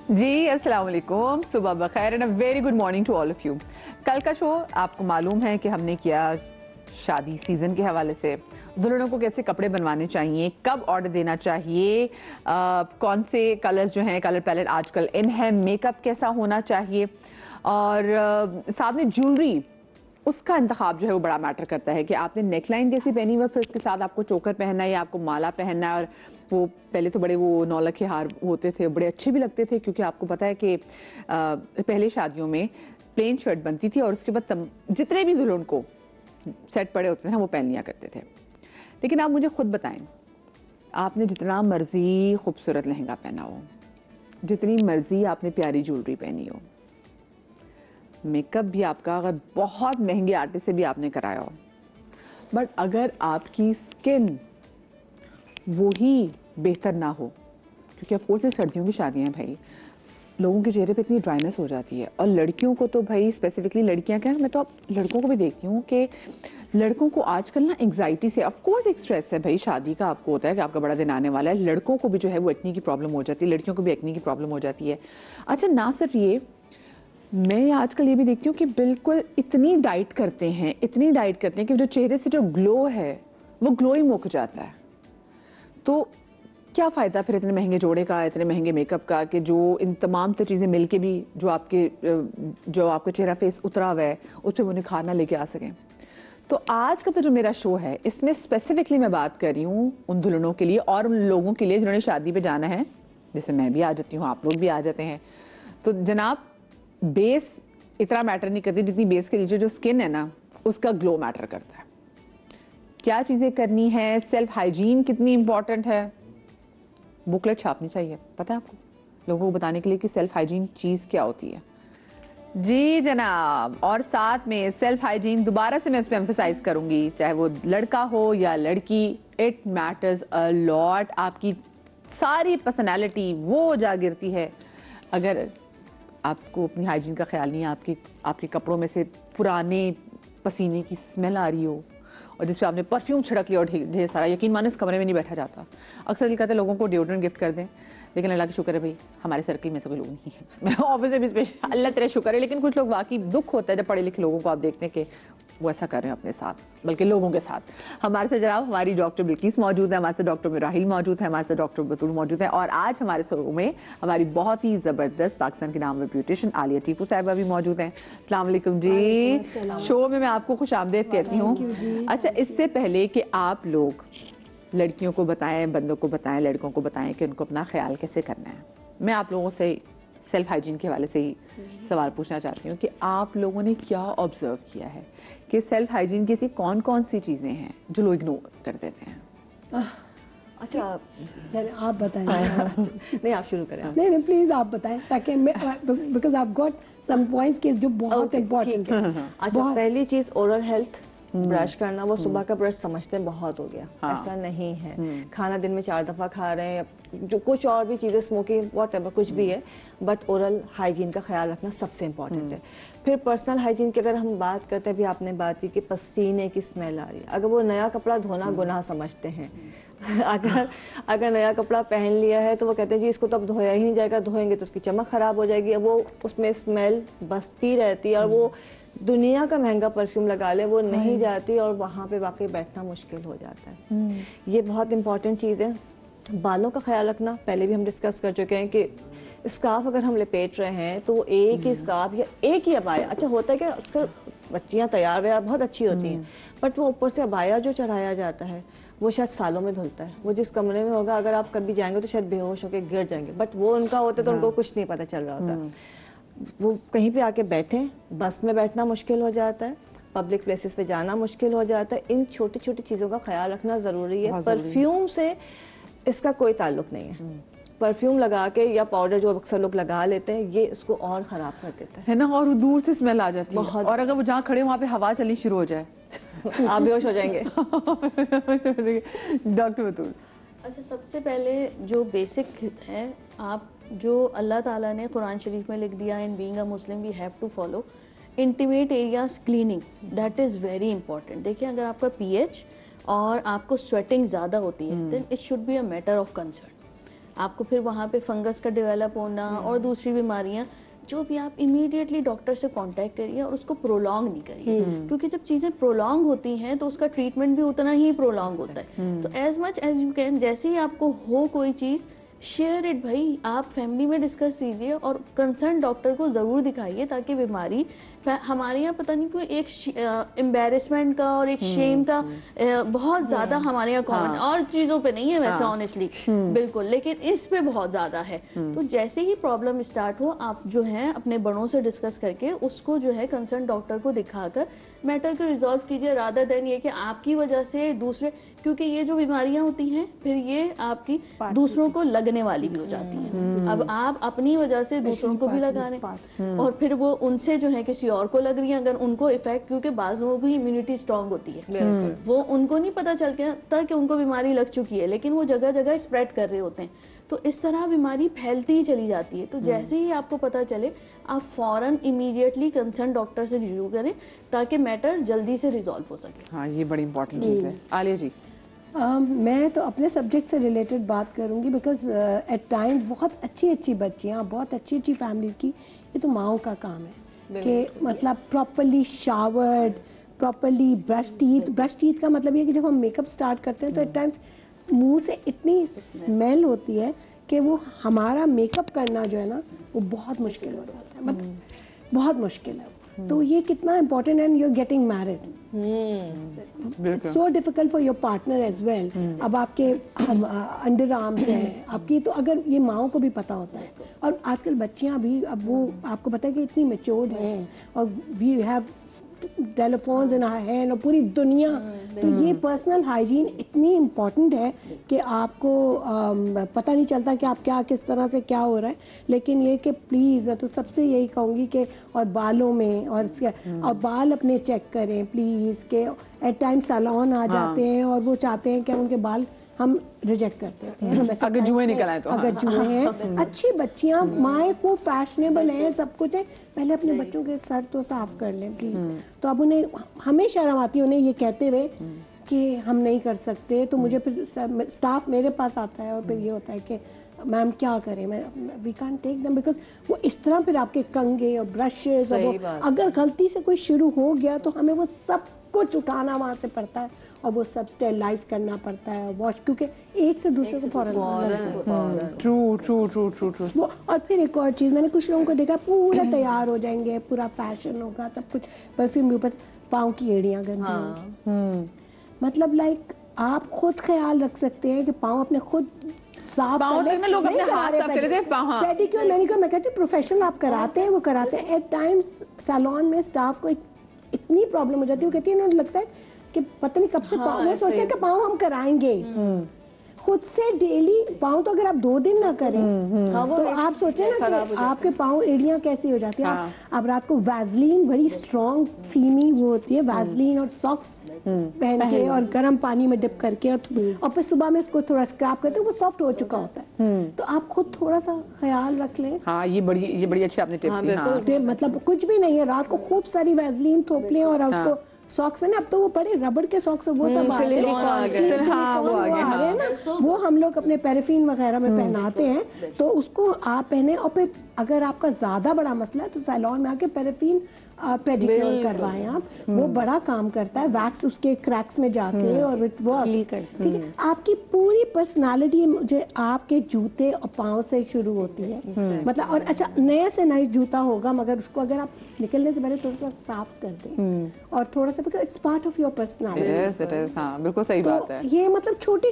जी अस्सलाम वालेकुम, सुबह बखैर and a very good morning to all of you. कल का शो आपको मालूम है कि हमने किया शादी सीज़न के हवाले से, दुल्हनों को कैसे कपड़े बनवाने चाहिए, कब ऑर्डर देना चाहिए, कौन से कलर्स जो हैं, कलर पैलेट आजकल इन है, मेकअप कैसा होना चाहिए और साथ में ज्वेलरी उसका इंतखाब जो है वो बड़ा मैटर करता है कि आपने नेकलाइन जैसी पहनी हुई, फिर उसके साथ आपको चोकर पहनना है या आपको माला पहनना है। और वो पहले तो बड़े वो नौलख के हार होते थे, बड़े अच्छे भी लगते थे क्योंकि आपको पता है कि पहले शादियों में प्लेन शर्ट बनती थी और उसके बाद जितने भी दुल्हन को सेट पड़े होते थे ना वो पहन लिया करते थे। लेकिन आप मुझे खुद बताएं, आपने जितना मर्जी खूबसूरत लहंगा पहना हो, जितनी मर्जी आपने प्यारी ज्वेलरी पहनी हो, मेकअप भी आपका अगर बहुत महंगे आर्टिस्ट से भी आपने कराया हो, बट अगर आपकी स्किन वो ही बेहतर ना हो, क्योंकि ऑफकोर्स ये सर्दियों की शादियाँ हैं भाई, लोगों के चेहरे पे इतनी ड्राइनेस हो जाती है। और लड़कियों को तो भाई स्पेसिफिकली लड़कियां क्या, मैं तो अब लड़कों को भी देखती हूँ कि लड़कों को आजकल ना एंग्जाइटी से, ऑफकोर्स एक स्ट्रेस है भाई, शादी का आपको होता है कि आपका बड़ा दिन आने वाला है, लड़कों को भी जो है वो एक्ने की प्रॉब्लम हो जाती है, लड़कियों को भी एक्ने की प्रॉब्लम हो जाती है। अच्छा, ना सिर्फ ये, मैं आजकल ये भी देखती हूँ कि बिल्कुल इतनी डाइट करते हैं, इतनी डाइट करते हैं कि जो चेहरे से जो ग्लो है वो ग्लो ही मुक जाता है। तो क्या फ़ायदा फिर इतने महंगे जोड़े का, इतने महंगे मेकअप का, कि जो इन तमाम तो चीज़ें मिलके भी जो आपके चेहरा फेस उतरा हुआ है उस पर वो निखार ना लेके आ सकें। तो आज का तो जो मेरा शो है इसमें स्पेसिफिकली मैं बात कर रही हूँ उन दुल्हनों के लिए और उन लोगों के लिए जिन्होंने शादी पे जाना है, जैसे मैं भी आ जाती हूँ, आप लोग भी आ जाते हैं। तो जनाब, बेस इतना मैटर नहीं करती जितनी बेस के नीचे जो स्किन है ना उसका ग्लो मैटर करता है। क्या चीज़ें करनी है, सेल्फ हाइजीन कितनी इंपॉर्टेंट है, बुकलेट छापनी चाहिए, पता है आपको, लोगों को बताने के लिए कि सेल्फ हाइजीन चीज़ क्या होती है। जी जनाब, और साथ में सेल्फ हाइजीन दोबारा से मैं उस पर एम्फेसाइज करूंगी, चाहे वो लड़का हो या लड़की, इट मैटर्स अ लॉट। आपकी सारी पर्सनैलिटी वो जा गिरती है अगर आपको अपनी हाइजीन का ख्याल नहीं है। आपके कपड़ों में से पुराने पसीने की स्मेल आ रही हो और जिस पे आपने परफ्यूम छिड़क लिया और ढेर सारा, यकीन मानो इस कमरे में नहीं बैठा जाता। अक्सर दिल कहते हैं लोगों को डिओड्रेंट गिफ्ट कर दें, लेकिन अल्लाह का शुक्र है भाई हमारे सर्कल में से कोई लोग नहीं है। मैं ऑफिस में भी स्पेशल, अल्लाह तेरा शुक्र है, लेकिन कुछ लोग वाकई दुख होता है जब पढ़े लिखे लोगों को आप देखते हैं कि वो ऐसा कर रहे हैं अपने साथ, बल्कि लोगों के साथ। हमारे से जनाब हमारी डॉक्टर बिल्किस मौजूद है, हमारे से डॉक्टर मिराहिल मौजूद है, हमारे से डॉक्टर बतूल मौजूद है, और आज हमारे शो में हमारी बहुत ही ज़बरदस्त पाकिस्तान के नाम ब्यूटिशियन आलिया टीपू साहिबा भी मौजूद हैं। अस्सलाम वालेकुम जी। शो में मैं आपको खुशामदीद कहती हूँ। अच्छा, इससे पहले कि आप लोग लड़कियों को बताएं, बंदों को बताएं, लड़कों को बताएं कि उनको अपना ख्याल कैसे करना है, मैं आप लोगों से सेल्फ हाइजीन के हवाले से ही सवाल पूछना चाहती हूँ कि आप लोगों ने क्या ऑब्जर्व किया है कि सेल्फ हाइजीन की ऐसी कौन कौन सी चीज़ें हैं जो लोग इग्नोर कर देते हैं। अच्छा चलिए आप बताएं। नहीं, आप शुरू करें। नहीं प्लीज आप बताएं, ताकि मैं, because I got some points के जो बहुत इम्पोर्टेंट है। अच्छा, पहली चीज ओरल हेल्थ, ब्रश करना। वो सुबह का ब्रश समझते हैं बहुत हो गया, ऐसा नहीं है। खाना दिन में 4 दफा खा रहे हैं, जो कुछ और भी चीज़ें, स्मोकिंग, व्हाटएवर कुछ भी है, बट ओरल हाइजीन का ख्याल रखना सबसे इम्पॉर्टेंट है। फिर पर्सनल हाइजीन की अगर हम बात करते हैं, अभी आपने बात की कि पसीने की स्मेल आ रही है, अगर वो नया कपड़ा धोना गुनाह समझते हैं अगर नया कपड़ा पहन लिया है तो वो कहते हैं जी इसको तो अब धोया ही नहीं जाएगा, धोएंगे तो उसकी चमक खराब हो जाएगी। अब वो उसमें स्मेल बसती रहती है और वो दुनिया का महंगा परफ्यूम लगा ले वो नहीं जाती और वहाँ पे वाकई बैठना मुश्किल हो जाता है। ये बहुत इंपॉर्टेंट चीज़ है। बालों का ख्याल रखना, पहले भी हम डिस्कस कर चुके हैं कि स्कार्फ अगर हम लपेट रहे हैं तो एक ही स्कार्फ या एक ही अबाया, अच्छा होता है कि अक्सर बच्चियाँ तैयार व्यार बहुत अच्छी होती हैं, बट वो ऊपर से अबाया जो चढ़ाया जाता है वो शायद सालों में धुलता है। वो जिस कमरे में होगा, अगर आप कभी जाएंगे तो शायद बेहोश होकर गिर जाएंगे, बट वो उनका होता तो उनको कुछ नहीं पता चल रहा होता। वो कहीं पे आके बैठे, बस में बैठना मुश्किल हो जाता है, पब्लिक प्लेसेस पे जाना मुश्किल हो जाता है। इन छोटी छोटी चीज़ों का ख्याल रखना ज़रूरी है। परफ्यूम से इसका कोई ताल्लुक नहीं है। परफ्यूम लगा के या पाउडर जो अक्सर लोग लगा लेते हैं, ये इसको और ख़राब कर देता है ना, और दूर से स्मेल आ जाती है, और अगर वो जहाँ खड़े वहाँ पे हवा चलनी शुरू हो जाए आप बेहोश हो जाएंगे। डॉक्टर बतूल। अच्छा, सबसे पहले जो बेसिक है, आप जो अल्लाह ताला ने कुरान शरीफ में लिख दिया, in being a Muslim we have to follow intimate areas cleaning, that is very important. देखिए, अगर आपका पीएच और आपको स्वेटिंग ज़्यादा होती है then it should be a matter of concern. आपको फिर वहाँ पे फंगस का डेवलप होना और दूसरी बीमारियाँ, जो भी आप इमीडिएटली डॉक्टर से कांटेक्ट करिए और उसको प्रोलॉन्ग नहीं करिए, क्योंकि जब चीज़ें प्रोलॉन्ग होती हैं तो उसका ट्रीटमेंट भी उतना ही प्रोलॉन्ग होता है। तो as much as you can, जैसे ही आपको हो कोई चीज़, शेयर इट भाई, आप फैमिली में डिस्कस कीजिए और कंसर्न डॉक्टर को ज़रूर दिखाइए, ताकि बीमारी हमारे यहाँ पता नहीं क्यों एक एम्बेरसमेंट का और एक शेम का बहुत ज़्यादा हमारे यहाँ कॉमन, और चीज़ों पे नहीं है वैसे ऑनेस्टली बिल्कुल, लेकिन इस पे बहुत ज़्यादा है। तो जैसे ही प्रॉब्लम स्टार्ट हो, आप जो है अपने बड़ों से डिस्कस करके उसको जो है कंसर्न डॉक्टर को दिखाकर मैटर को रिजॉल्व कीजिए, रादर देन ये कि आपकी वजह से दूसरे, क्योंकि ये जो बीमारियां होती हैं फिर ये आपकी दूसरों को लगने वाली भी हो जाती हैं। अब आप अपनी वजह से दूसरों को भी लगा रहे हैं और फिर वो उनसे जो है किसी और को लग रही है, अगर उनको इफेक्ट, क्योंकि बाज लोगों की इम्यूनिटी स्ट्रांग होती है, वो उनको नहीं पता चलता कि उनको बीमारी लग चुकी है, लेकिन वो जगह जगह स्प्रेड कर रहे होते हैं। तो इस तरह बीमारी फैलती ही चली जाती है। तो जैसे ही आपको पता चले, आप फौरन इमीडिएटली कंसर्न डॉक्टर से रिव्यू करें, ताकि मैटर जल्दी से रिजॉल्व हो सके। हाँ, ये बड़ी इंपॉर्टेंट चीज़ है। आलिया जी, मैं तो अपने सब्जेक्ट से रिलेटेड बात करूंगी, बिकॉज एट टाइम बहुत अच्छी बच्चियाँ, बहुत अच्छी फैमिलीज की, ये तो माओ का काम है कि मतलब properly showered, properly brush teeth का मतलब ये कि जब हम मेकअप स्टार्ट करते हैं तो एट टाइम्स मुंह से इतनी स्मेल होती है कि वो हमारा मेकअप करना जो है ना वो बहुत मुश्किल हो जाता है, मतलब बहुत मुश्किल है। तो ये कितना इम्पोर्टेंट है, you are getting married, so difficult for your partner as well. अब आपके अंडर आर्म्स हैं आपकी, तो अगर ये माओ को भी पता होता है, और आजकल बच्चियां भी, अब वो आपको पता है कि इतनी मैच्योर्ड हैं, और we have telephones in our hand और पूरी दुनिया, तो ये पर्सनल हाइजीन इतनी इम्पॉर्टेंट है कि आपको पता नहीं चलता कि आप क्या किस तरह से क्या हो रहा है। लेकिन ये कि प्लीज़ मैं तो सबसे यही कहूँगी कि और बालों में और बाल अपने चेक करें प्लीज़, के एट टाइम सैलून आ जाते हैं और वो चाहते हैं कि उनके बाल हम रिजेक्ट करते हैं, हम अगर जुए निकल आए तो, अगर जुए हैं। अच्छी बच्चियां, माएँ खूब फैशनेबल हैं, सब कुछ है, पहले अपने बच्चों के सर तो साफ कर लें प्लीज। तो अब उन्हें हमें शर्म आती है उन्हें ये कहते हुए कि हम नहीं कर सकते, तो मुझे फिर स्टाफ मेरे पास आता है और फिर ये होता है कि मैम क्या करें, we can't take them, because वो इस तरह फिर आपके कंघे और ब्रशेस, अगर गलती से कोई शुरू हो गया तो हमें वो सब कुछ उठाना वहाँ से पड़ता है और वो सब स्टेरिलाइज करना पड़ता है, वॉश, क्योंकि एक से दूसरे को फौरन ट्रू। और फिर एक और चीज़, मैंने कुछ लोगों को देखा पूरा तैयार हो जाएंगे, पूरा फैशन होगा, सब कुछ परफ्यूम के ऊपर, पाँव की एड़ियाँ गंदी होंगी। मतलब लाइक आप खुद ख्याल रख सकते हैं कि पाँव अपने खुद साफ कर लें, लोग अपने हाथ साफ कर लेते हैं, पेडिक्योर मैनिक्योर मैं कहती हूँ प्रोफेशनल आप कराते हैं, वो कराते हैं। एट टाइम्स सैलून में स्टाफ को इतनी प्रॉब्लम हो जाती है, वो कहती है उन्हें लगता है कि पता नहीं कब से पाँव, वो सोचते हैं कि पाँव हम कराएंगे खुद से डेली। पाँव तो अगर आप 2 दिन ना करें तो आप सोचें ना कि आपके पाँव एड़ियाँ कैसी हो जाती है। आप रात को वैसलीन, बड़ी स्ट्रॉन्ग क्रीमी वो होती है वैसलीन, और सॉक्स पहन के और गर्म पानी में डिप करके और फिर सुबह में इसको थोड़ा स्क्रैप करते हैं, वो सॉफ्ट हो चुका होता है। तो आप खुद थोड़ा सा ख्याल रख लें। हाँ, ये बड़ी अच्छी आपने टिप दी। हाँ, मतलब कुछ भी नहीं है, रात को खूब सारी वैसलीन थोप लें और उसको सॉक्स में ना, अब तो वो बड़े रबड़ के सॉक्स वो सब आ गए ना, वो हम लोग अपने पैराफिन वगैरह में पहनाते हैं, तो उसको आप पहने। और फिर अगर आपका ज्यादा बड़ा मसला है तो सैलून में आके पैराफिन पेडिक्योर करवाएं आप, वो बड़ा काम करता है, वैक्स उसके क्रैक्स में जाके और विद वर्क्स, ठीक है। आपकी पूरी पर्सनालिटी मुझे आपके जूते और पाँव से शुरू होती है, मतलब। और अच्छा, नया से नया जूता होगा, मगर उसको अगर आप निकलने से पहले थोड़ा सा साफ कर दें और थोड़ा सा, because it's part of your personality. It is, हाँ, बिल्कुल सही बात है। ये मतलब छोटी